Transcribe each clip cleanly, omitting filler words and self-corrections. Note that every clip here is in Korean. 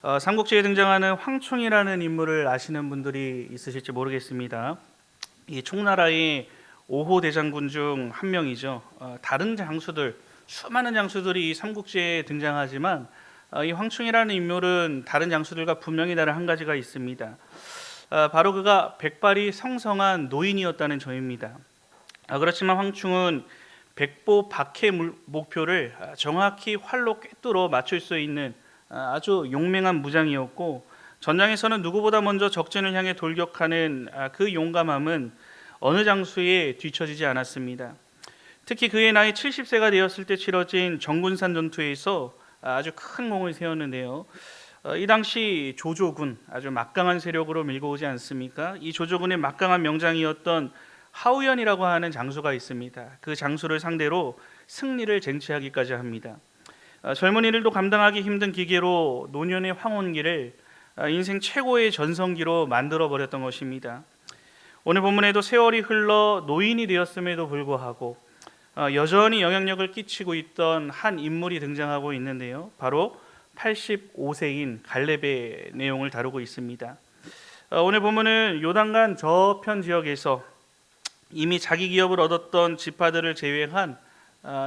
삼국지에 등장하는 황충이라는 인물을 아시는 분들이 있으실지 모르겠습니다. 이 총나라의 5호 대장군 중 한 명이죠. 다른 장수들, 수많은 장수들이 이 삼국지에 등장하지만 이 황충이라는 인물은 다른 장수들과 분명히 다른 한 가지가 있습니다. 바로 그가 백발이 성성한 노인이었다는 점입니다. 그렇지만 황충은 백보 박해 목표를 정확히 활로 꿰뚫어 맞출 수 있는 아주 용맹한 무장이었고, 전장에서는 누구보다 먼저 적진을 향해 돌격하는 그 용감함은 어느 장수에 뒤처지지 않았습니다. 특히 그의 나이 70세가 되었을 때 치러진 정군산 전투에서 아주 큰 공을 세웠는데요. 이 당시 조조군, 아주 막강한 세력으로 밀고 오지 않습니까? 이 조조군의 막강한 명장이었던 하우연이라고 하는 장수가 있습니다. 그 장수를 상대로 승리를 쟁취하기까지 합니다. 젊은이들도 감당하기 힘든 기계로 노년의 황혼기를 인생 최고의 전성기로 만들어 버렸던 것입니다. 오늘 본문에도 세월이 흘러 노인이 되었음에도 불구하고 여전히 영향력을 끼치고 있던 한 인물이 등장하고 있는데요. 바로 85세인 갈렙의 내용을 다루고 있습니다. 오늘 본문은 요단강 저편 지역에서 이미 자기 기업을 얻었던 지파들을 제외한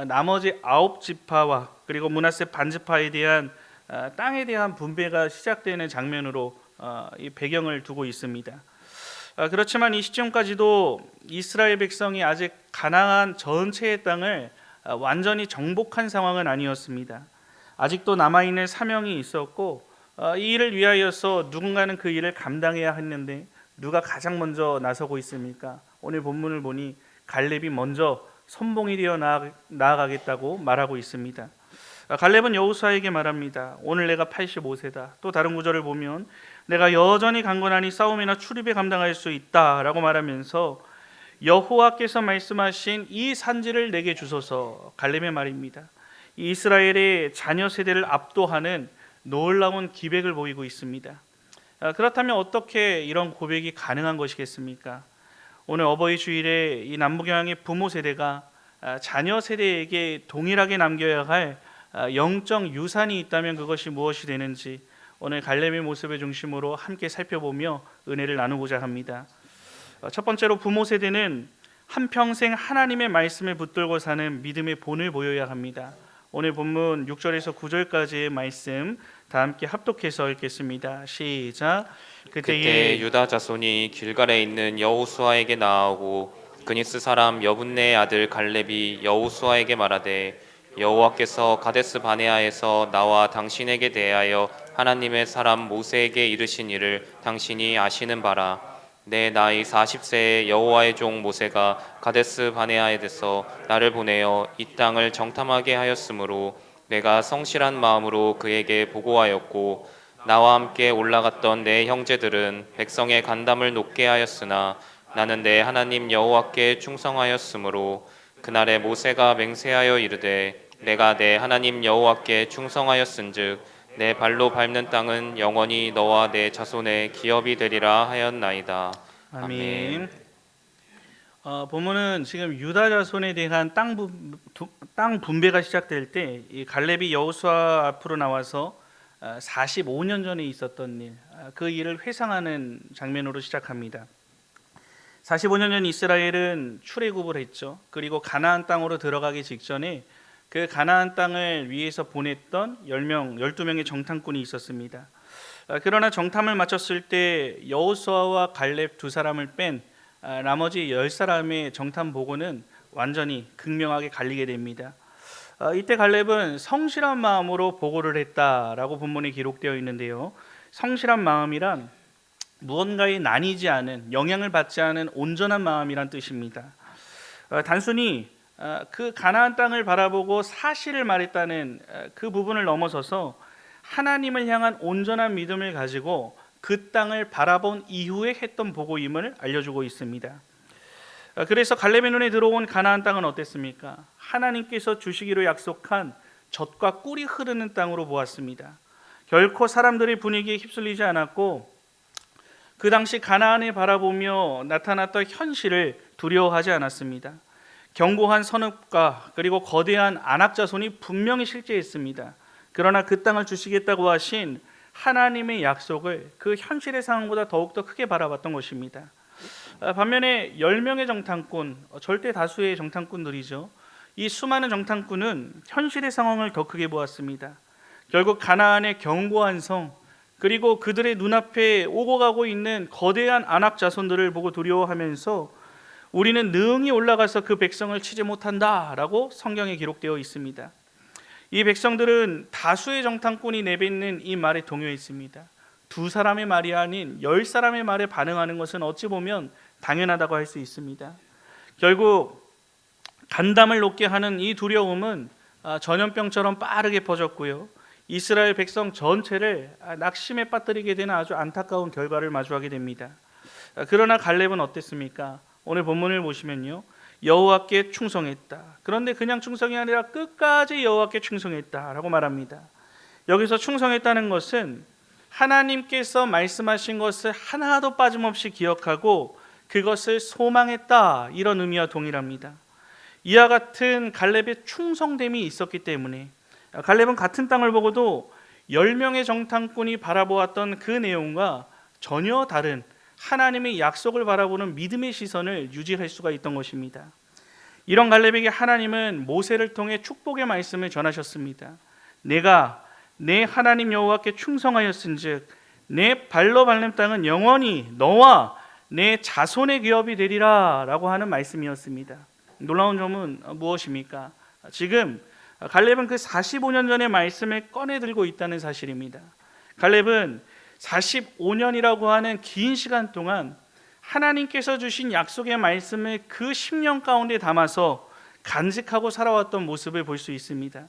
나머지 9지파와 그리고 므낫세 반지파에 대한 땅에 대한 분배가 시작되는 장면으로 이 배경을 두고 있습니다. 그렇지만 이 시점까지도 이스라엘 백성이 아직 가나안 전체의 땅을 완전히 정복한 상황은 아니었습니다. 아직도 남아있는 사명이 있었고, 이 일을 위하여서 누군가는 그 일을 감당해야 했는데 누가 가장 먼저 나서고 있습니까? 오늘 본문을 보니 갈렙이 먼저 선봉이 되어 나아가겠다고 말하고 있습니다. 갈렙은 여호수아에게 말합니다. 오늘 내가 85세다. 또 다른 구절을 보면 내가 여전히 강건하니 싸움이나 출입에 감당할 수 있다라고 말하면서 여호와께서 말씀하신 이 산지를 내게 주소서. 갈렙의 말입니다. 이스라엘의 자녀 세대를 압도하는 놀라운 기백을 보이고 있습니다. 그렇다면 어떻게 이런 고백이 가능한 것이겠습니까? 오늘 어버이 주일에 이 남부경향의 부모 세대가 자녀 세대에게 동일하게 남겨야 할 영적 유산이 있다면 그것이 무엇이 되는지 오늘 갈렙의 모습을 중심으로 함께 살펴보며 은혜를 나누고자 합니다. 첫 번째로 부모 세대는 한평생 하나님의 말씀을 붙들고 사는 믿음의 본을 보여야 합니다. 오늘 본문 6절에서 9절까지의 말씀 다 함께 합독해서 읽겠습니다. 시작. 그때 유다 자손이 길갈에 있는 여호수아에게 나아오고 그니스 사람 여분네의 아들 갈렙이 여호수아에게 말하되 여호와께서 가데스 바네아에서 나와 당신에게 대하여 하나님의 사람 모세에게 이르신 일을 당신이 아시는 바라. 내 나이 40세에 여호와의 종 모세가 가데스 바네아에서 나를 보내어 이 땅을 정탐하게 하였으므로 내가 성실한 마음으로 그에게 보고하였고 나와 함께 올라갔던 내 형제들은 백성의 간담을 높게 하였으나 나는 내 하나님 여호와께 충성하였으므로 그날에 모세가 맹세하여 이르되 내가 내 하나님 여호와께 충성하였은즉 내 발로 밟는 땅은 영원히 너와 내 자손의 기업이 되리라 하였나이다. 아멘. 본문은 지금 유다 자손에 대한 땅 분배가 시작될 때 이 갈렙이 여호수아 앞으로 나와서 45년 전에 있었던 일, 그 일을 회상하는 장면으로 시작합니다. 45년 전 이스라엘은 출애굽을 했죠. 그리고 가나안 땅으로 들어가기 직전에 그 가나안 땅을 위해서 보냈던 12명의 정탐꾼이 있었습니다. 그러나 정탐을 마쳤을 때 여호수아와 갈렙 두 사람을 뺀 나머지 10사람의 정탐 보고는 완전히 극명하게 갈리게 됩니다. 이때 갈렙은 성실한 마음으로 보고를 했다라고 본문에 기록되어 있는데요. 성실한 마음이란 무언가에 나뉘지 않은, 영향을 받지 않은 온전한 마음이란 뜻입니다. 단순히 그 가나안 땅을 바라보고 사실을 말했다는 그 부분을 넘어서서 하나님을 향한 온전한 믿음을 가지고 그 땅을 바라본 이후에 했던 보고임을 알려주고 있습니다. 그래서 갈렙의 눈에 들어온 가나안 땅은 어땠습니까? 하나님께서 주시기로 약속한 젖과 꿀이 흐르는 땅으로 보았습니다. 결코 사람들의 분위기에 휩쓸리지 않았고 그 당시 가나안을 바라보며 나타났던 현실을 두려워하지 않았습니다. 견고한 선읍과 그리고 거대한 안악 자손이 분명히 실제했습니다. 그러나 그 땅을 주시겠다고 하신 하나님의 약속을 그 현실의 상황보다 더욱더 크게 바라봤던 것입니다. 반면에 10명의 정탐꾼, 절대 다수의 정탐꾼들이죠. 이 수많은 정탐꾼은 현실의 상황을 더 크게 보았습니다. 결국 가나안의 견고한 성, 그리고 그들의 눈앞에 오고 가고 있는 거대한 안악 자손들을 보고 두려워하면서 우리는 능히 올라가서 그 백성을 치지 못한다라고 성경에 기록되어 있습니다. 이 백성들은 다수의 정탐꾼이 내뱉는 이 말에 동요했습니다. 두 사람의 말이 아닌 10사람의 말에 반응하는 것은 어찌 보면 당연하다고 할 수 있습니다. 결국 간담을 높게 하는 이 두려움은 전염병처럼 빠르게 퍼졌고요. 이스라엘 백성 전체를 낙심에 빠뜨리게 되는 아주 안타까운 결과를 마주하게 됩니다. 그러나 갈렙은 어땠습니까? 오늘 본문을 보시면요, 여호와께 충성했다. 그런데 그냥 충성이 아니라 끝까지 여호와께 충성했다라고 말합니다. 여기서 충성했다는 것은 하나님께서 말씀하신 것을 하나도 빠짐없이 기억하고 그것을 소망했다, 이런 의미와 동일합니다. 이와 같은 갈렙의 충성됨이 있었기 때문에 갈렙은 같은 땅을 보고도 10명의 정탐꾼이 바라보았던 그 내용과 전혀 다른 하나님의 약속을 바라보는 믿음의 시선을 유지할 수가 있던 것입니다. 이런 갈렙에게 하나님은 모세를 통해 축복의 말씀을 전하셨습니다. 내가 내 하나님 여호와께 충성하였은즉 내 발로 밟는 땅은 영원히 너와 내 자손의 기업이 되리라 라고 하는 말씀이었습니다. 놀라운 점은 무엇입니까? 지금 갈렙은 그 45년 전의 말씀을 꺼내 들고 있다는 사실입니다. 갈렙은 45년이라고 하는 긴 시간 동안 하나님께서 주신 약속의 말씀을 그 10년 가운데 담아서 간직하고 살아왔던 모습을 볼 수 있습니다.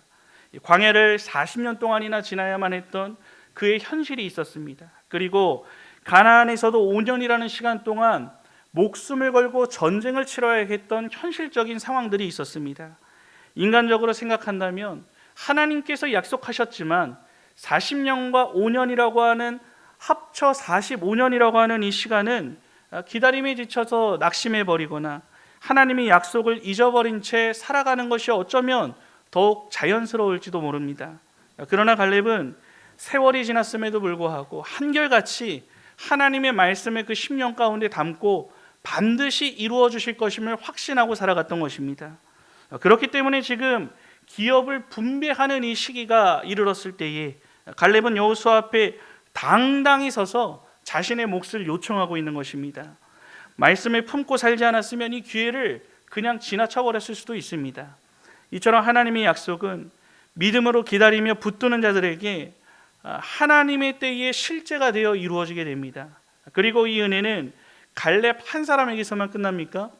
광야를 40년 동안이나 지나야만 했던 그의 현실이 있었습니다. 그리고 가나안에서도 5년이라는 시간 동안 목숨을 걸고 전쟁을 치러야 했던 현실적인 상황들이 있었습니다. 인간적으로 생각한다면 하나님께서 약속하셨지만 40년과 5년이라고 하는 합쳐 45년이라고 하는 이 시간은 기다림에 지쳐서 낙심해버리거나 하나님의 약속을 잊어버린 채 살아가는 것이 어쩌면 더욱 자연스러울지도 모릅니다. 그러나 갈렙은 세월이 지났음에도 불구하고 한결같이 하나님의 말씀을 그 10년 가운데 담고 반드시 이루어 주실 것임을 확신하고 살아갔던 것입니다. 그렇기 때문에 지금 기업을 분배하는 이 시기가 이르렀을 때에 갈렙은 여호수아 앞에 당당히 서서 자신의 몫을 요청하고 있는 것입니다. 말씀을 품고 살지 않았으면 이 기회를 그냥 지나쳐 버렸을 수도 있습니다. 이처럼 하나님의 약속은 믿음으로 기다리며 붙드는 자들에게 하나님의 때에 실제가 되어 이루어지게 됩니다. 그리고 이 은혜는 갈렙 한 사람에게서만 끝납니까?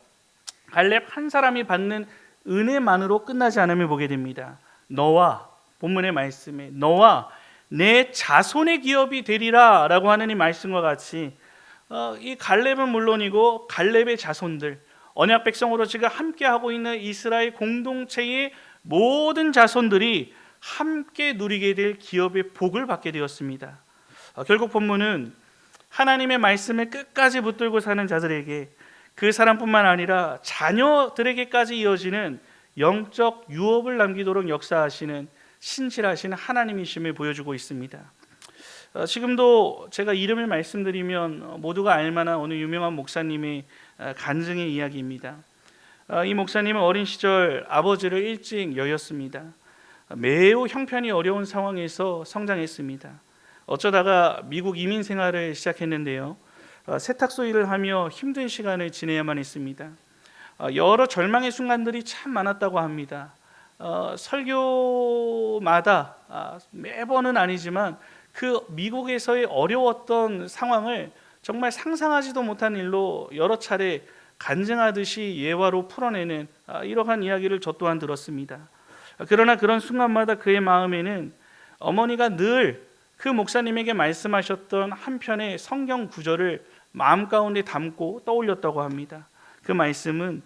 갈렙 한 사람이 받는 은혜만으로 끝나지 않음을 보게 됩니다. 너와, 본문의 말씀에 너와 내 자손의 기업이 되리라 라고 하는 이 말씀과 같이 이 갈렙은 물론이고 갈렙의 자손들, 언약 백성으로 지금 함께하고 있는 이스라엘 공동체의 모든 자손들이 함께 누리게 될 기업의 복을 받게 되었습니다. 결국 본문은 하나님의 말씀을 끝까지 붙들고 사는 자들에게 그 사람뿐만 아니라 자녀들에게까지 이어지는 영적 유업을 남기도록 역사하시는 신실하신 하나님이심을 보여주고 있습니다. 지금도 제가 이름을 말씀드리면 모두가 알만한 어느 유명한 목사님의 간증의 이야기입니다. 이 목사님은 어린 시절 아버지를 일찍 여였습니다. 매우 형편이 어려운 상황에서 성장했습니다. 어쩌다가 미국 이민 생활을 시작했는데요. 세탁소 일을 하며 힘든 시간을 지내야만 했습니다. 여러 절망의 순간들이 참 많았다고 합니다. 설교마다 매번은 아니지만 그 미국에서의 어려웠던 상황을 정말 상상하지도 못한 일로 여러 차례 간증하듯이 예화로 풀어내는 이러한 이야기를 저 또한 들었습니다. 그러나 그런 순간마다 그의 마음에는 어머니가 늘 그 목사님에게 말씀하셨던 한 편의 성경 구절을 마음 가운데 담고 떠올렸다고 합니다. 그 말씀은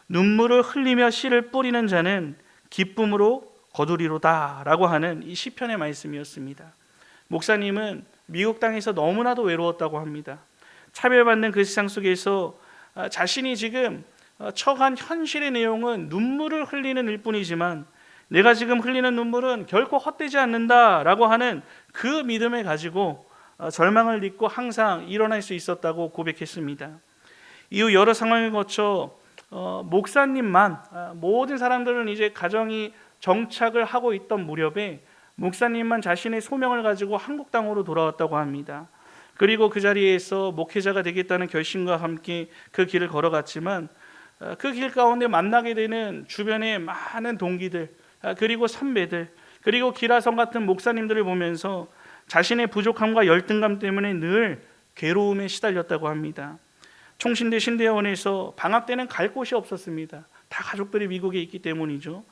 눈물을 흘리며 씨를 뿌리는 자는 기쁨으로 거두리로다 라고 하는 이 시편의 말씀이었습니다. 목사님은 미국 땅에서 너무나도 외로웠다고 합니다. 차별받는 그 세상 속에서 자신이 지금 처한 현실의 내용은 눈물을 흘리는 일뿐이지만 내가 지금 흘리는 눈물은 결코 헛되지 않는다라고 하는 그 믿음을 가지고 절망을 딛고 항상 일어날 수 있었다고 고백했습니다. 이후 여러 상황을 거쳐 목사님만, 모든 사람들은 이제 가정이 정착을 하고 있던 무렵에 목사님만 자신의 소명을 가지고 한국 땅으로 돌아왔다고 합니다. 그리고 그 자리에서 목회자가 되겠다는 결심과 함께 그 길을 걸어갔지만 그 길 가운데 만나게 되는 주변의 많은 동기들, 그리고 선배들, 그리고 기라성 같은 목사님들을 보면서 자신의 부족함과 열등감 때문에 늘 괴로움에 시달렸다고 합니다. 총신대 신대원에서 방학 때는 갈 곳이 없었습니다. 다 가족들이 미국에 있기 때문이죠.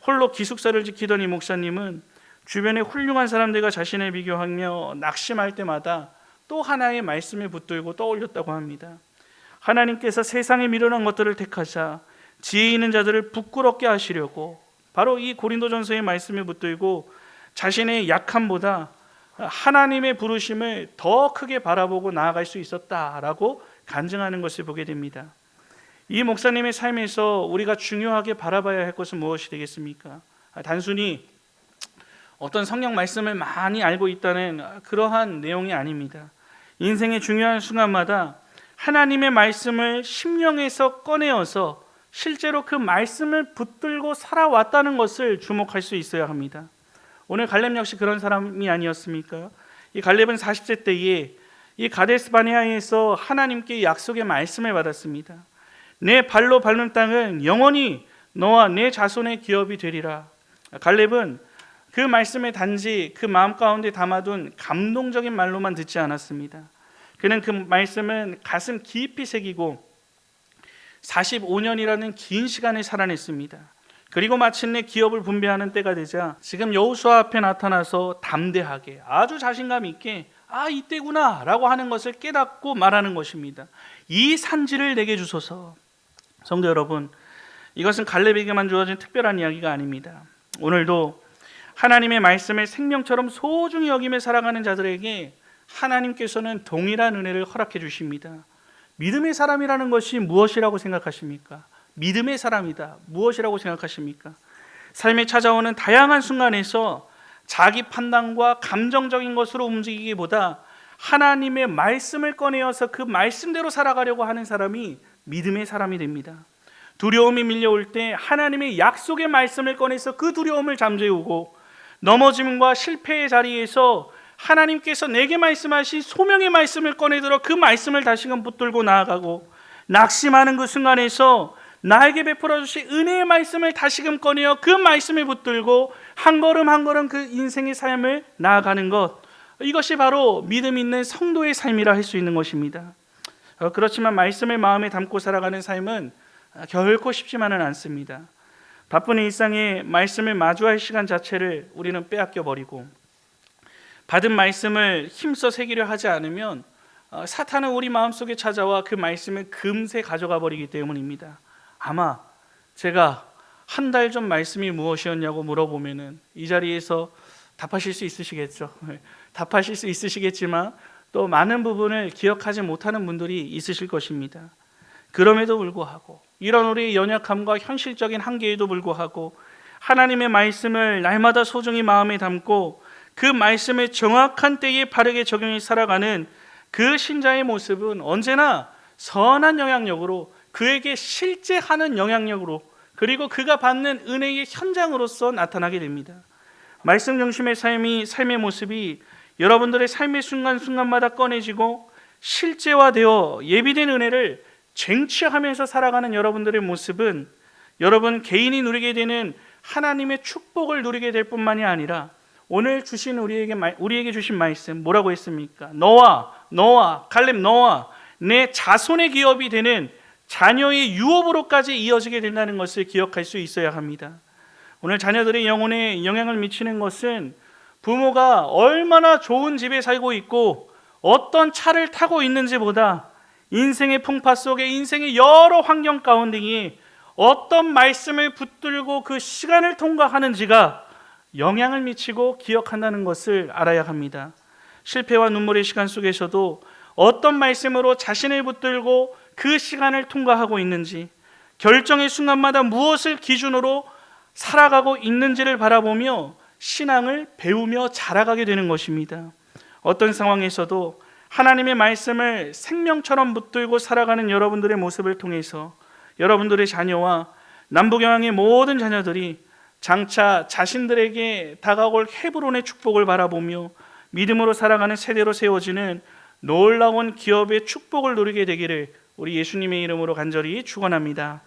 홀로 기숙사를 지키던 이 목사님은 주변의 훌륭한 사람들과 자신을 비교하며 낙심할 때마다 또 하나의 말씀을 붙들고 떠올렸다고 합니다. 하나님께서 세상에 미련한 것들을 택하사 지혜 있는 자들을 부끄럽게 하시려고 바로 이 고린도전서의 말씀을 붙들고 자신의 약함보다 하나님의 부르심을 더 크게 바라보고 나아갈 수 있었다라고 간증하는 것을 보게 됩니다. 이 목사님의 삶에서 우리가 중요하게 바라봐야 할 것은 무엇이 되겠습니까? 단순히 어떤 성경 말씀을 많이 알고 있다는 그러한 내용이 아닙니다. 인생의 중요한 순간마다 하나님의 말씀을 심령에서 꺼내어서 실제로 그 말씀을 붙들고 살아왔다는 것을 주목할 수 있어야 합니다. 오늘 갈렙 역시 그런 사람이 아니었습니까? 이 갈렙은 40세 때에 이 가데스 바네아에서 하나님께 약속의 말씀을 받았습니다. 내 발로 밟는 땅은 영원히 너와 내 자손의 기업이 되리라. 갈렙은 그 말씀에 단지 그 마음 가운데 담아둔 감동적인 말로만 듣지 않았습니다. 그는 그 말씀은 가슴 깊이 새기고 45년이라는 긴 시간을 살아냈습니다. 그리고 마침내 기업을 분배하는 때가 되자 지금 여호수아 앞에 나타나서 담대하게 아주 자신감 있게 이때구나 라고 하는 것을 깨닫고 말하는 것입니다. 이 산지를 내게 주소서. 성도 여러분, 이것은 갈렙에게만 주어진 특별한 이야기가 아닙니다. 오늘도 하나님의 말씀을 생명처럼 소중히 여기며 살아가는 자들에게 하나님께서는 동일한 은혜를 허락해 주십니다. 믿음의 사람이라는 것이 무엇이라고 생각하십니까? 믿음의 사람이다. 무엇이라고 생각하십니까? 삶에 찾아오는 다양한 순간에서 자기 판단과 감정적인 것으로 움직이기보다 하나님의 말씀을 꺼내어서 그 말씀대로 살아가려고 하는 사람이 믿음의 사람이 됩니다. 두려움이 밀려올 때 하나님의 약속의 말씀을 꺼내서 그 두려움을 잠재우고 넘어짐과 실패의 자리에서 하나님께서 내게 말씀하신 소명의 말씀을 꺼내들어 그 말씀을 다시금 붙들고 나아가고 낙심하는 그 순간에서 나에게 베풀어 주신 은혜의 말씀을 다시금 꺼내어 그 말씀을 붙들고 한 걸음 한 걸음 그 인생의 삶을 나아가는 것, 이것이 바로 믿음 있는 성도의 삶이라 할 수 있는 것입니다. 그렇지만 말씀을 마음에 담고 살아가는 삶은 결코 쉽지만은 않습니다. 바쁜 일상에 말씀을 마주할 시간 자체를 우리는 빼앗겨 버리고 받은 말씀을 힘써 새기려 하지 않으면 사탄은 우리 마음속에 찾아와 그 말씀을 금세 가져가 버리기 때문입니다. 아마 제가 한 달 전 말씀이 무엇이었냐고 물어보면은 이 자리에서 답하실 수 있으시겠죠. 답하실 수 있으시겠지만 또 많은 부분을 기억하지 못하는 분들이 있으실 것입니다. 그럼에도 불구하고 이런 우리의 연약함과 현실적인 한계에도 불구하고 하나님의 말씀을 날마다 소중히 마음에 담고 그 말씀을 정확한 때에 바르게 적용해 살아가는 그 신자의 모습은 언제나 선한 영향력으로, 그에게 실제 하는 영향력으로, 그리고 그가 받는 은혜의 현장으로서 나타나게 됩니다. 말씀 중심의 삶의 모습이 여러분들의 삶의 순간순간마다 꺼내지고 실제화되어 예비된 은혜를 쟁취하면서 살아가는 여러분들의 모습은 여러분 개인이 누리게 되는 하나님의 축복을 누리게 될 뿐만이 아니라 오늘 주신 우리에게 주신 말씀 뭐라고 했습니까? 너와 갈렙 너와 내 자손의 기업이 되는 자녀의 유업으로까지 이어지게 된다는 것을 기억할 수 있어야 합니다. 오늘 자녀들의 영혼에 영향을 미치는 것은 부모가 얼마나 좋은 집에 살고 있고 어떤 차를 타고 있는지보다 인생의 풍파 속에 인생의 여러 환경 가운데에 어떤 말씀을 붙들고 그 시간을 통과하는지가 영향을 미치고 기억한다는 것을 알아야 합니다. 실패와 눈물의 시간 속에서도 어떤 말씀으로 자신을 붙들고 그 시간을 통과하고 있는지, 결정의 순간마다 무엇을 기준으로 살아가고 있는지를 바라보며 신앙을 배우며 자라가게 되는 것입니다. 어떤 상황에서도 하나님의 말씀을 생명처럼 붙들고 살아가는 여러분들의 모습을 통해서 여러분들의 자녀와 남부경향의 모든 자녀들이 장차 자신들에게 다가올 헤브론의 축복을 바라보며 믿음으로 살아가는 세대로 세워지는 놀라운 기업의 축복을 누리게 되기를 우리 예수님의 이름으로 간절히 축원합니다.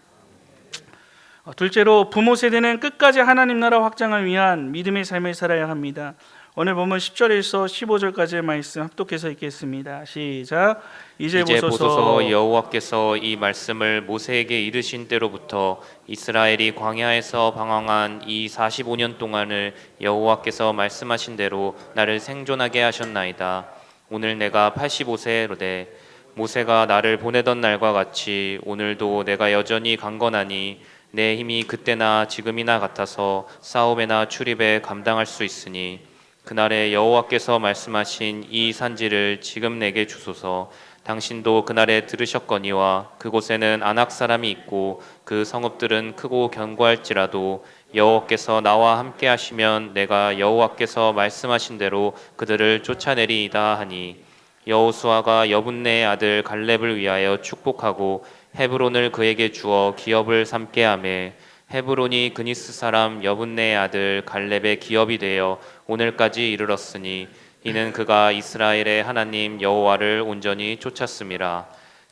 둘째로 부모 세대는 끝까지 하나님 나라 확장을 위한 믿음의 삶을 살아야 합니다. 오늘 보면 10절에서 15절까지의 말씀 합독해서 읽겠습니다. 시작. 이제 보소서 여호와께서 이 말씀을 모세에게 이르신 때로부터 이스라엘이 광야에서 방황한 이 45년 동안을 여호와께서 말씀하신 대로 나를 생존하게 하셨나이다. 오늘 내가 85세로되 모세가 나를 보내던 날과 같이 오늘도 내가 여전히 강건하니 내 힘이 그때나 지금이나 같아서 싸움에나 출입에 감당할 수 있으니 그날에 여호와께서 말씀하신 이 산지를 지금 내게 주소서. 당신도 그날에 들으셨거니와 그곳에는 아낙 사람이 있고 그 성읍들은 크고 견고할지라도 여호와께서 나와 함께 하시면 내가 여호와께서 말씀하신 대로 그들을 쫓아내리이다 하니 여호수아가 여분네의 아들 갈렙을 위하여 축복하고 헤브론을 그에게 주어 기업을 삼게 하매 헤브론이 그니스 사람 여분네의 아들 갈렙의 기업이 되어 오늘까지 이르렀으니 이는 그가 이스라엘의 하나님 여호와를 온전히 쫓았음이라.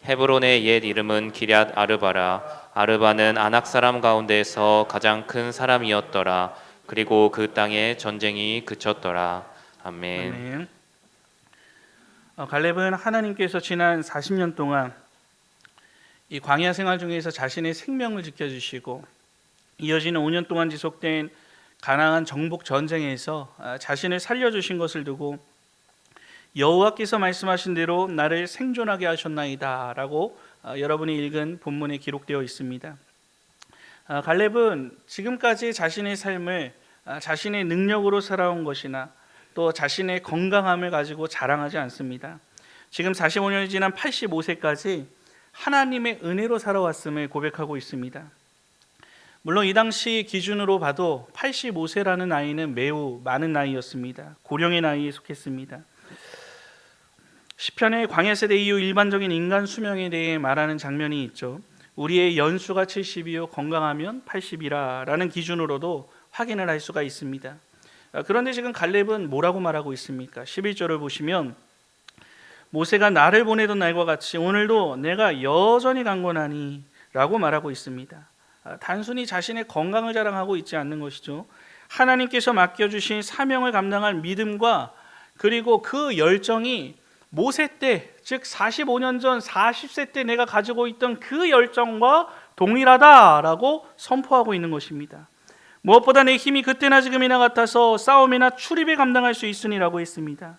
헤브론의 옛 이름은 기럇 아르바라. 아르바는 아낙 사람 가운데에서 가장 큰 사람이었더라. 그리고 그 땅에 전쟁이 그쳤더라. 아멘. 아멘. 갈렙은 하나님께서 지난 40년 동안 이 광야 생활 중에서 자신의 생명을 지켜주시고 이어지는 5년 동안 지속된 가나안 정복 전쟁에서 자신을 살려주신 것을 두고 여호와께서 말씀하신 대로 나를 생존하게 하셨나이다 라고 여러분이 읽은 본문에 기록되어 있습니다. 갈렙은 지금까지 자신의 삶을 자신의 능력으로 살아온 것이나 또 자신의 건강함을 가지고 자랑하지 않습니다. 지금 45년이 지난 85세까지 하나님의 은혜로 살아왔음을 고백하고 있습니다. 물론 이 당시 기준으로 봐도 85세라는 나이는 매우 많은 나이였습니다. 고령의 나이에 속했습니다. 시편의 광야 세대 이후 일반적인 인간 수명에 대해 말하는 장면이 있죠. 우리의 연수가 70이요 건강하면 80이라 라는 기준으로도 확인을 할 수가 있습니다. 그런데 지금 갈렙은 뭐라고 말하고 있습니까? 11절을 보시면 모세가 나를 보내던 날과 같이 오늘도 내가 여전히 강건하니 라고 말하고 있습니다. 단순히 자신의 건강을 자랑하고 있지 않는 것이죠. 하나님께서 맡겨주신 사명을 감당할 믿음과 그리고 그 열정이 모세 때, 즉 45년 전 40세 때 내가 가지고 있던 그 열정과 동일하다라고 선포하고 있는 것입니다. 무엇보다 내 힘이 그때나 지금이나 같아서 싸움이나 출입에 감당할 수 있으니라고 했습니다.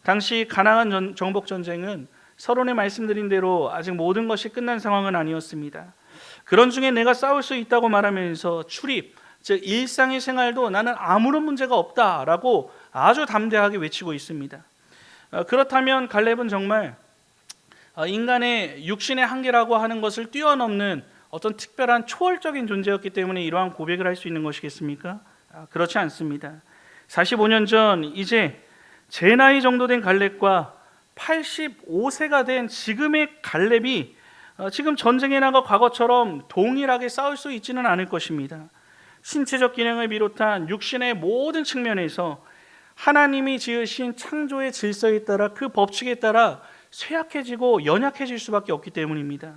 당시 가나안 정복 전쟁은 서론에 말씀드린 대로 아직 모든 것이 끝난 상황은 아니었습니다. 그런 중에 내가 싸울 수 있다고 말하면서 출입, 즉 일상의 생활도 나는 아무런 문제가 없다라고 아주 담대하게 외치고 있습니다. 그렇다면 갈렙은 정말 인간의 육신의 한계라고 하는 것을 뛰어넘는 어떤 특별한 초월적인 존재였기 때문에 이러한 고백을 할 수 있는 것이겠습니까? 그렇지 않습니다. 45년 전 이제 제 나이 정도 된 갈렙과 85세가 된 지금의 갈렙이 지금 전쟁에 나가 과거처럼 동일하게 싸울 수 있지는 않을 것입니다. 신체적 기능을 비롯한 육신의 모든 측면에서 하나님이 지으신 창조의 질서에 따라 그 법칙에 따라 쇠약해지고 연약해질 수밖에 없기 때문입니다.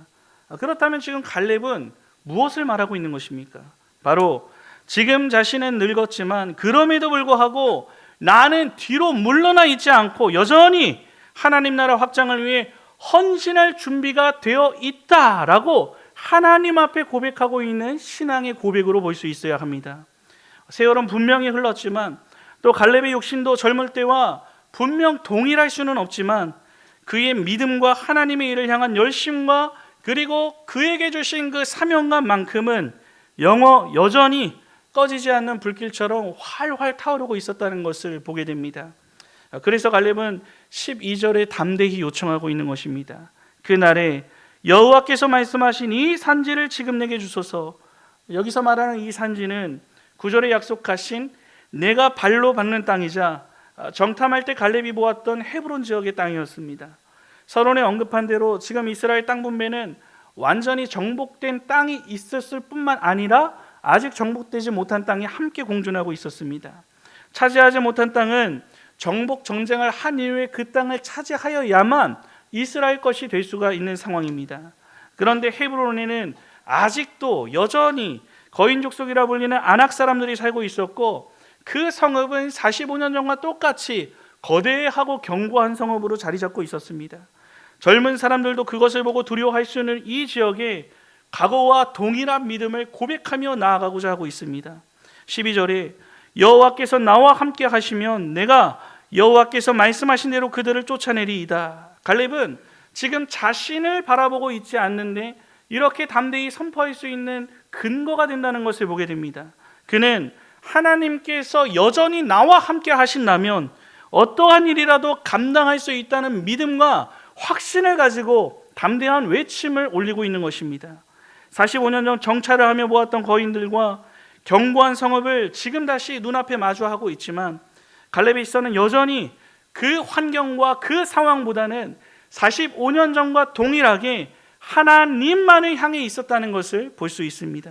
그렇다면 지금 갈렙은 무엇을 말하고 있는 것입니까? 바로 지금 자신은 늙었지만 그럼에도 불구하고 나는 뒤로 물러나 있지 않고 여전히 하나님 나라 확장을 위해 헌신할 준비가 되어 있다라고 하나님 앞에 고백하고 있는 신앙의 고백으로 볼 수 있어야 합니다. 세월은 분명히 흘렀지만 또 갈렙의 육신도 젊을 때와 분명 동일할 수는 없지만 그의 믿음과 하나님의 일을 향한 열심과 그리고 그에게 주신 그 사명감만큼은 여전히 꺼지지 않는 불길처럼 활활 타오르고 있었다는 것을 보게 됩니다. 그래서 갈렙은 12절에 담대히 요청하고 있는 것입니다. 그날에 여호와께서 말씀하신 이 산지를 지금 내게 주소서. 여기서 말하는 이 산지는 구절에 약속하신 내가 발로 밟는 땅이자 정탐할 때 갈렙이 보았던 헤브론 지역의 땅이었습니다. 서론에 언급한 대로 지금 이스라엘 땅 분배는 완전히 정복된 땅이 있었을 뿐만 아니라 아직 정복되지 못한 땅이 함께 공존하고 있었습니다. 차지하지 못한 땅은 정복 전쟁을 한 이후에 그 땅을 차지하여야만 이스라엘 것이 될 수가 있는 상황입니다. 그런데 헤브론에는 아직도 여전히 거인 족속이라 불리는 아낙 사람들이 살고 있었고, 그 성읍은 45년 전과 똑같이 거대하고 견고한 성읍으로 자리 잡고 있었습니다. 젊은 사람들도 그것을 보고 두려워할 수 있는 이 지역에 과거와 동일한 믿음을 고백하며 나아가고자 하고 있습니다. 12절에 여호와께서 나와 함께 하시면 내가 여호와께서 말씀하신 대로 그들을 쫓아내리이다. 갈렙은 지금 자신을 바라보고 있지 않는데 이렇게 담대히 선포할 수 있는 근거가 된다는 것을 보게 됩니다. 그는 하나님께서 여전히 나와 함께 하신다면 어떠한 일이라도 감당할 수 있다는 믿음과 확신을 가지고 담대한 외침을 올리고 있는 것입니다. 45년 전 정찰을 하며 보았던 거인들과 견고한 성읍을 지금 다시 눈앞에 마주하고 있지만 갈렙의 시선은 여전히 그 환경과 그 상황보다는 45년 전과 동일하게 하나님만을 향해 있었다는 것을 볼 수 있습니다.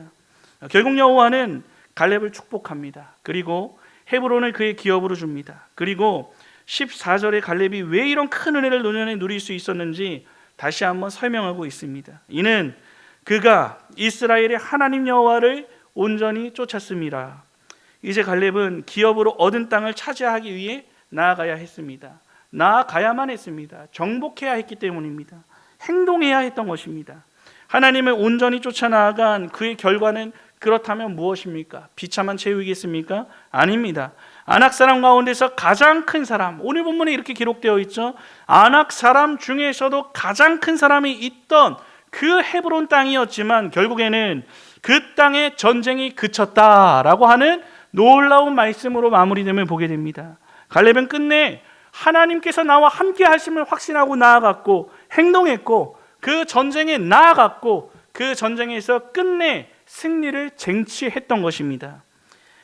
결국 여호와는 갈렙을 축복합니다. 그리고 헤브론을 그의 기업으로 줍니다. 그리고 14절에 갈렙이 왜 이런 큰 은혜를 노년에 누릴 수 있었는지 다시 한번 설명하고 있습니다. 이는 그가 이스라엘의 하나님 여호와를 온전히 쫓았습니다. 이제 갈렙은 기업으로 얻은 땅을 차지하기 위해 나아가야 했습니다. 나아가야만 했습니다. 정복해야 했기 때문입니다. 행동해야 했던 것입니다. 하나님을 온전히 쫓아나아간 그의 결과는 그렇다면 무엇입니까? 비참한 최후이겠습니까? 아닙니다. 아낙 사람 가운데서 가장 큰 사람, 오늘 본문에 이렇게 기록되어 있죠. 아낙 사람 중에서도 가장 큰 사람이 있던 그 헤브론 땅이었지만 결국에는 그 땅의 전쟁이 그쳤다라고 하는 놀라운 말씀으로 마무리됨을 보게 됩니다. 갈렙은 끝내 하나님께서 나와 함께 하심을 확신하고 나아갔고 행동했고 그 전쟁에 나아갔고 그 전쟁에서 끝내 승리를 쟁취했던 것입니다.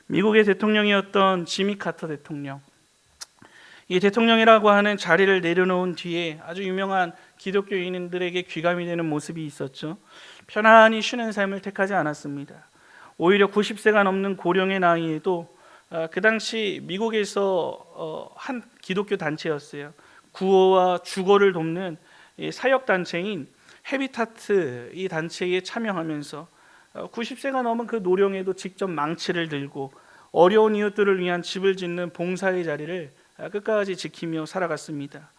미국의 대통령이었던 지미 카터 대통령, 이 대통령이라고 하는 자리를 내려놓은 뒤에 아주 유명한 기독교인들에게 귀감이 되는 모습이 있었죠. 편안히 쉬는 삶을 택하지 않았습니다. 오히려 90세가 넘는 고령의 나이에도 그 당시 미국에서 한 기독교 단체였어요. 구호와 주거를 돕는 사역 단체인 헤비타트, 이 단체에 참여하면서 90세가 넘은 그 노령에도 직접 망치를 들고 어려운 이웃들을 위한 집을 짓는 봉사의 자리를 끝까지 지키며 살아갔습니다.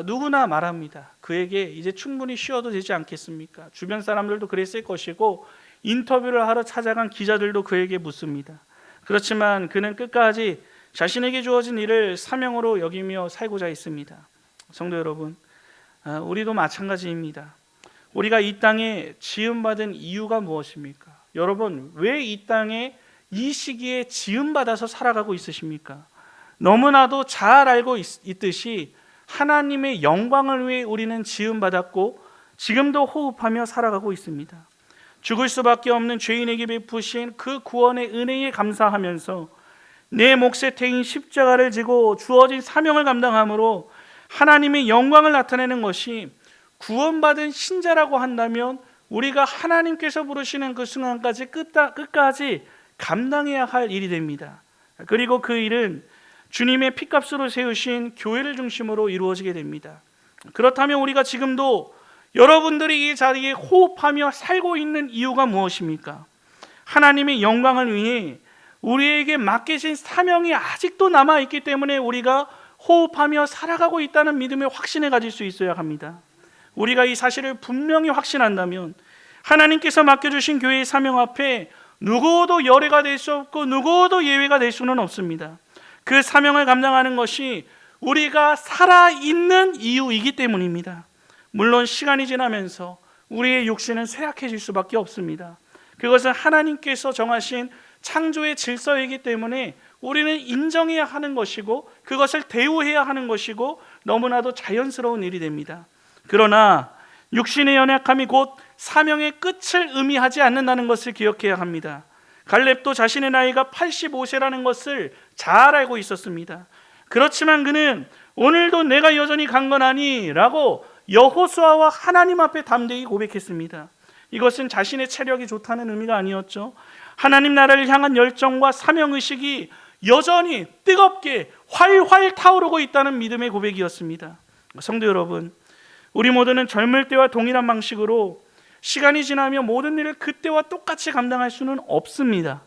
누구나 말합니다. 그에게 이제 충분히 쉬어도 되지 않겠습니까? 주변 사람들도 그랬을 것이고 인터뷰를 하러 찾아간 기자들도 그에게 묻습니다. 그렇지만 그는 끝까지 자신에게 주어진 일을 사명으로 여기며 살고자 했습니다. 성도 여러분, 우리도 마찬가지입니다. 우리가 이 땅에 지음받은 이유가 무엇입니까? 여러분, 왜 이 땅에 이 시기에 지음받아서 살아가고 있으십니까? 너무나도 잘 알고 있듯이 하나님의 영광을 위해 우리는 지음받았고 지금도 호흡하며 살아가고 있습니다. 죽을 수밖에 없는 죄인에게 베푸신 그 구원의 은혜에 감사하면서 내 몫의 태인 십자가를 지고 주어진 사명을 감당함으로 하나님의 영광을 나타내는 것이 구원받은 신자라고 한다면 우리가 하나님께서 부르시는 그 순간까지 끝까지 감당해야 할 일이 됩니다. 그리고 그 일은 주님의 피값으로 세우신 교회를 중심으로 이루어지게 됩니다. 그렇다면 우리가 지금도 여러분들이 이 자리에 호흡하며 살고 있는 이유가 무엇입니까? 하나님의 영광을 위해 우리에게 맡기신 사명이 아직도 남아있기 때문에 우리가 호흡하며 살아가고 있다는 믿음의 확신을 가질 수 있어야 합니다. 우리가 이 사실을 분명히 확신한다면 하나님께서 맡겨주신 교회의 사명 앞에 누구도 열애가 될 수 없고 누구도 예외가 될 수는 없습니다. 그 사명을 감당하는 것이 우리가 살아있는 이유이기 때문입니다. 물론 시간이 지나면서 우리의 육신은 쇠약해질 수밖에 없습니다. 그것은 하나님께서 정하신 창조의 질서이기 때문에 우리는 인정해야 하는 것이고 그것을 대우해야 하는 것이고 너무나도 자연스러운 일이 됩니다. 그러나 육신의 연약함이 곧 사명의 끝을 의미하지 않는다는 것을 기억해야 합니다. 갈렙도 자신의 나이가 85세라는 것을 잘 알고 있었습니다. 그렇지만 그는 오늘도 내가 여전히 강건하니 라고 여호수아와 하나님 앞에 담대히 고백했습니다. 이것은 자신의 체력이 좋다는 의미가 아니었죠. 하나님 나라를 향한 열정과 사명의식이 여전히 뜨겁게 활활 타오르고 있다는 믿음의 고백이었습니다. 성도 여러분, 우리 모두는 젊을 때와 동일한 방식으로 시간이 지나면 모든 일을 그때와 똑같이 감당할 수는 없습니다.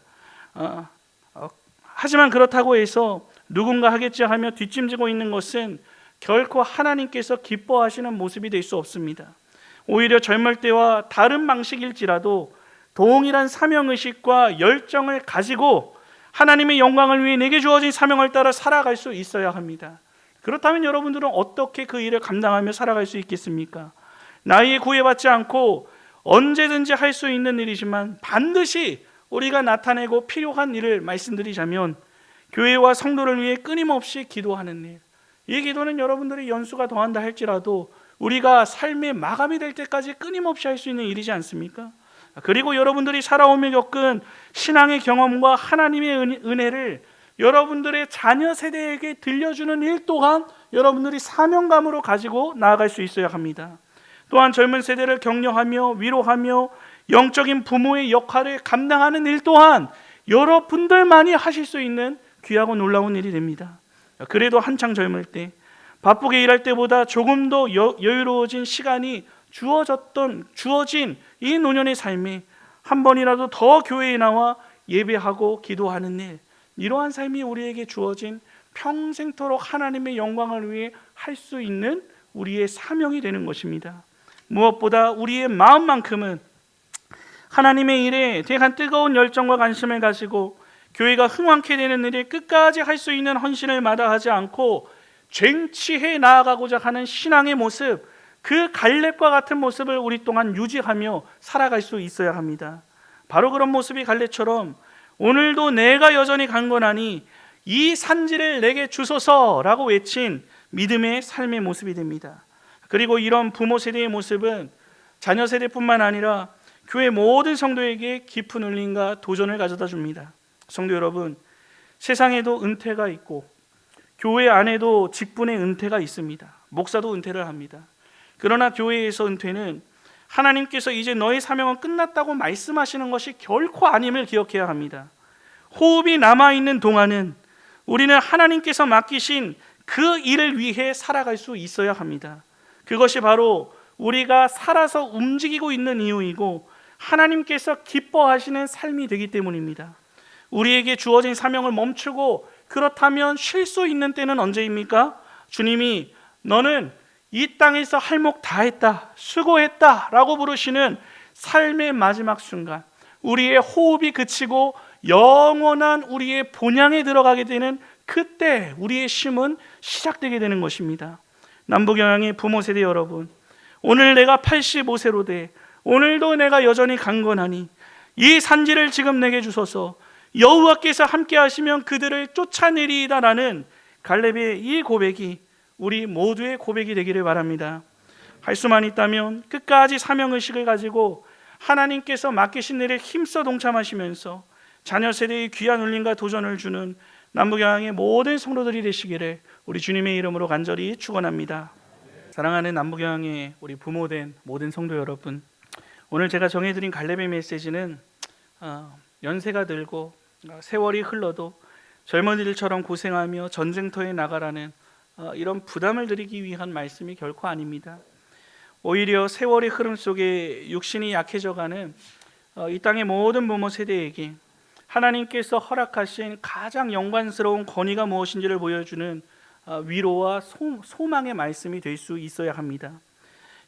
하지만 그렇다고 해서 누군가 하겠지 하며 뒷짐지고 있는 것은 결코 하나님께서 기뻐하시는 모습이 될 수 없습니다. 오히려 젊을 때와 다른 방식일지라도 동일한 사명의식과 열정을 가지고 하나님의 영광을 위해 내게 주어진 사명을 따라 살아갈 수 있어야 합니다. 그렇다면 여러분들은 어떻게 그 일을 감당하며 살아갈 수 있겠습니까? 나이에 구애받지 않고 언제든지 할 수 있는 일이지만 반드시 우리가 나타내고 필요한 일을 말씀드리자면 교회와 성도를 위해 끊임없이 기도하는 일. 이 기도는 여러분들이 연수가 더한다 할지라도 우리가 삶의 마감이 될 때까지 끊임없이 할 수 있는 일이지 않습니까? 그리고 여러분들이 살아오며 겪은 신앙의 경험과 하나님의 은혜를 여러분들의 자녀 세대에게 들려주는 일 또한 여러분들이 사명감으로 가지고 나아갈 수 있어야 합니다. 또한 젊은 세대를 격려하며 위로하며 영적인 부모의 역할을 감당하는 일 또한 여러분들만이 하실 수 있는 귀하고 놀라운 일이 됩니다. 그래도 한창 젊을 때 바쁘게 일할 때보다 조금 더 여유로워진 시간이 주어진 이 노년의 삶에 한 번이라도 더 교회에 나와 예배하고 기도하는 일, 이러한 삶이 우리에게 주어진 평생토록 하나님의 영광을 위해 할 수 있는 우리의 사명이 되는 것입니다. 무엇보다 우리의 마음만큼은 하나님의 일에 대한 뜨거운 열정과 관심을 가지고 교회가 흥왕케 되는 일에 끝까지 할 수 있는 헌신을 마다하지 않고 쟁취해 나아가고자 하는 신앙의 모습, 그 갈렙과 같은 모습을 우리 또한 유지하며 살아갈 수 있어야 합니다. 바로 그런 모습이 갈렙처럼 오늘도 내가 여전히 강건하니 이 산지를 내게 주소서라고 외친 믿음의 삶의 모습이 됩니다. 그리고 이런 부모 세대의 모습은 자녀 세대뿐만 아니라 교회 모든 성도에게 깊은 울림과 도전을 가져다 줍니다. 성도 여러분, 세상에도 은퇴가 있고 교회 안에도 직분의 은퇴가 있습니다. 목사도 은퇴를 합니다. 그러나 교회에서 은퇴는 하나님께서 이제 너의 사명은 끝났다고 말씀하시는 것이 결코 아님을 기억해야 합니다. 호흡이 남아있는 동안은 우리는 하나님께서 맡기신 그 일을 위해 살아갈 수 있어야 합니다. 그것이 바로 우리가 살아서 움직이고 있는 이유이고 하나님께서 기뻐하시는 삶이 되기 때문입니다. 우리에게 주어진 사명을 멈추고 그렇다면 쉴 수 있는 때는 언제입니까? 주님이 너는 이 땅에서 할 목 다 했다, 수고했다 라고 부르시는 삶의 마지막 순간, 우리의 호흡이 그치고 영원한 우리의 본향에 들어가게 되는 그때 우리의 쉼은 시작되게 되는 것입니다. 남부경향의 부모 세대 여러분, 오늘 내가 85세로 돼 오늘도 내가 여전히 강건하니 이 산지를 지금 내게 주소서, 여호와께서 함께 하시면 그들을 쫓아내리이다라는 갈렙의 이 고백이 우리 모두의 고백이 되기를 바랍니다. 할 수만 있다면 끝까지 사명의식을 가지고 하나님께서 맡기신 일에 힘써 동참하시면서 자녀 세대의 귀한 울림과 도전을 주는 남부경향의 모든 성도들이 되시기를 우리 주님의 이름으로 간절히 축원합니다. 사랑하는 남부경향의 우리 부모된 모든 성도 여러분, 오늘 제가 정해드린 갈렙의 메시지는 연세가 들고 세월이 흘러도 젊은이들처럼 고생하며 전쟁터에 나가라는 이런 부담을 드리기 위한 말씀이 결코 아닙니다. 오히려 세월의 흐름 속에 육신이 약해져가는 이 땅의 모든 부모 세대에게 하나님께서 허락하신 가장 영광스러운 권위가 무엇인지를 보여주는 위로와 소망의 말씀이 될 수 있어야 합니다.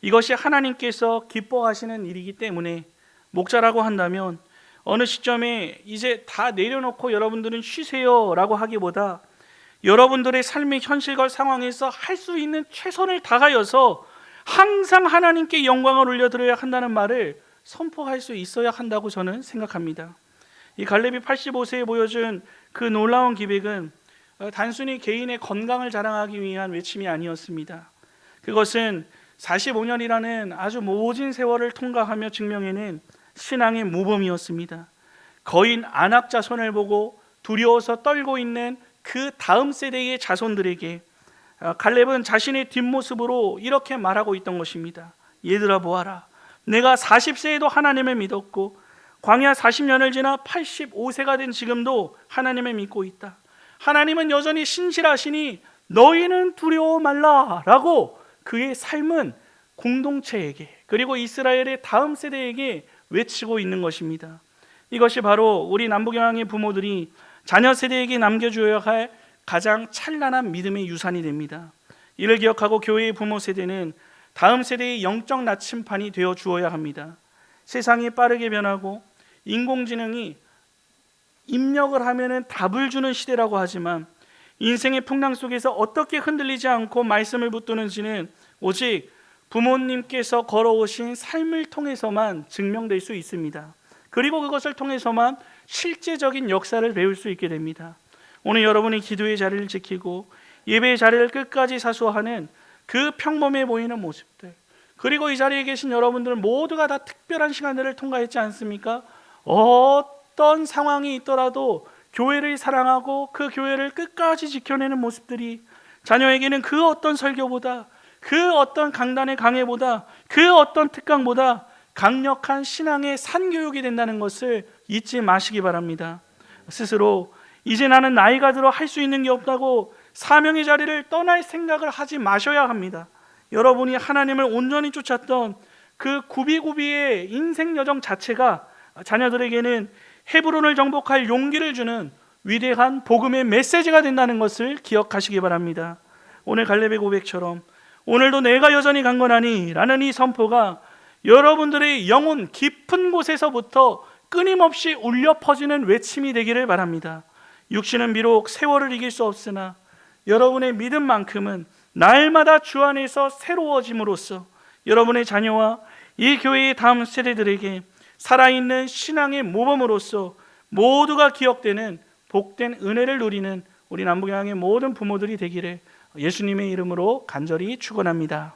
이것이 하나님께서 기뻐하시는 일이기 때문에 목자라고 한다면 어느 시점에 이제 다 내려놓고 여러분들은 쉬세요 라고 하기보다 여러분들의 삶의 현실과 상황에서 할 수 있는 최선을 다하여서 항상 하나님께 영광을 올려드려야 한다는 말을 선포할 수 있어야 한다고 저는 생각합니다. 이 갈렙이 85세에 보여준 그 놀라운 기백은 단순히 개인의 건강을 자랑하기 위한 외침이 아니었습니다. 그것은 45년이라는 아주 모진 세월을 통과하며 증명해낸 신앙의 모범이었습니다. 거인 아낙 자손을 보고 두려워서 떨고 있는 그 다음 세대의 자손들에게 갈렙은 자신의 뒷모습으로 이렇게 말하고 있던 것입니다. 얘들아 보아라, 내가 40세에도 하나님을 믿었고 광야 40년을 지나 85세가 된 지금도 하나님을 믿고 있다. 하나님은 여전히 신실하시니 너희는 두려워 말라 라고 그의 삶은 공동체에게, 그리고 이스라엘의 다음 세대에게 외치고 있는 것입니다. 이것이 바로 우리 남부경향의 부모들이 자녀 세대에게 남겨줘야 할 가장 찬란한 믿음의 유산이 됩니다. 이를 기억하고 교회의 부모 세대는 다음 세대의 영적 나침판이 되어 주어야 합니다. 세상이 빠르게 변하고 인공지능이 입력을 하면은 답을 주는 시대라고 하지만 인생의 풍랑 속에서 어떻게 흔들리지 않고 말씀을 붙드는지는 오직 부모님께서 걸어오신 삶을 통해서만 증명될 수 있습니다. 그리고 그것을 통해서만 실제적인 역사를 배울 수 있게 됩니다. 오늘 여러분이 기도의 자리를 지키고 예배의 자리를 끝까지 사수하는 그 평범해 보이는 모습들, 그리고 이 자리에 계신 여러분들 모두가 다 특별한 시간들을 통과했지 않습니까? 어떤 상황이 있더라도 교회를 사랑하고 그 교회를 끝까지 지켜내는 모습들이 자녀에게는 그 어떤 설교보다, 그 어떤 강단의 강해보다, 그 어떤 특강보다 강력한 신앙의 산교육이 된다는 것을 잊지 마시기 바랍니다. 스스로 이제 나는 나이가 들어 할 수 있는 게 없다고 사명의 자리를 떠날 생각을 하지 마셔야 합니다. 여러분이 하나님을 온전히 쫓았던 그 구비구비의 인생 여정 자체가 자녀들에게는 헤브론을 정복할 용기를 주는 위대한 복음의 메시지가 된다는 것을 기억하시기 바랍니다. 오늘 갈렙의 고백처럼 오늘도 내가 여전히 강건하니 라는 이 선포가 여러분들의 영혼 깊은 곳에서부터 끊임없이 울려 퍼지는 외침이 되기를 바랍니다. 육신은 비록 세월을 이길 수 없으나 여러분의 믿음만큼은 날마다 주 안에서 새로워짐으로써 여러분의 자녀와 이 교회의 다음 세대들에게 살아있는 신앙의 모범으로서 모두가 기억되는 복된 은혜를 누리는 우리 남부경향의 모든 부모들이 되기를 예수님의 이름으로 간절히 축원합니다.